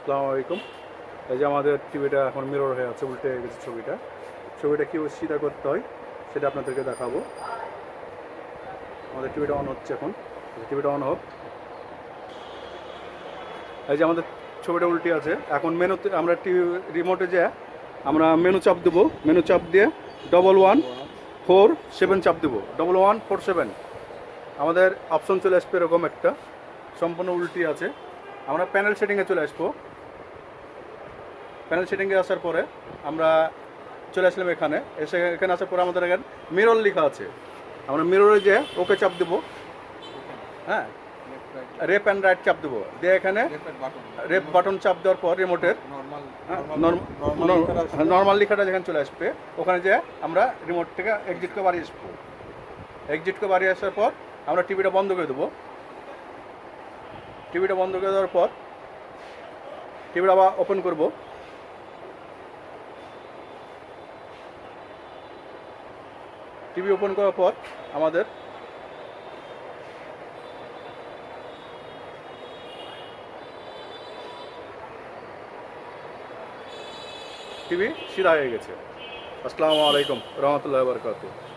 আসসালামু আলাইকুম। এই যে আমাদের টিভিটা এখন মিরর হয়ে আছে, উল্টে গেছে ছবিটা কীভাবে সিধা করতে হয় সেটা আপনাদেরকে দেখাবো। আমাদের টিভিটা অন হচ্ছে এখন, টিভিটা অন হোক। এই যে আমাদের ছবিটা উল্টে আছে। এখন মেনুতে আমরা টিভি রিমোটে যে আমরা মেনু চাপ দেবো, মেনু চাপ দিয়ে 1147 চাপ দেবো, 1147 আমাদের অপশন চলে আসবে এরকম একটা, সম্পূর্ণ উল্টি আছে। আমরা প্যানেল সেটিংয়ে চলে আসবো। প্যানেল সেটিংয়ে আসার পরে আমরা চলে আসলাম এখানে আসার পরে আমাদের এখানে মিরর লেখা আছে। আমরা মিররে যে ওকে চাপ দেবো, হ্যাঁ, রেপ অ্যান্ড রাইট চাপ দেবো দিয়ে এখানে রেপ বাটন চাপ দেওয়ার পর রিমোটের নর্মাল লেখাটা যেখানে চলে আসবে ওখানে যে আমরা রিমোট থেকে এক্সিটকে বাড়িয়ে আসবো। এক্সিটকে বাড়িয়ে আসার পর আমরা টিভিটা বন্ধ করে দেবো। টিভিটা বন্ধ করে দেওয়ার পর টিভিটা আবার ওপেন করবো। টিভি ওপেন করার পর আমাদের টিভি সিধা হয়ে গেছে। আসসালামু আলাইকুম রহমতুল্লাহি ওয়া বারাকাতুহু।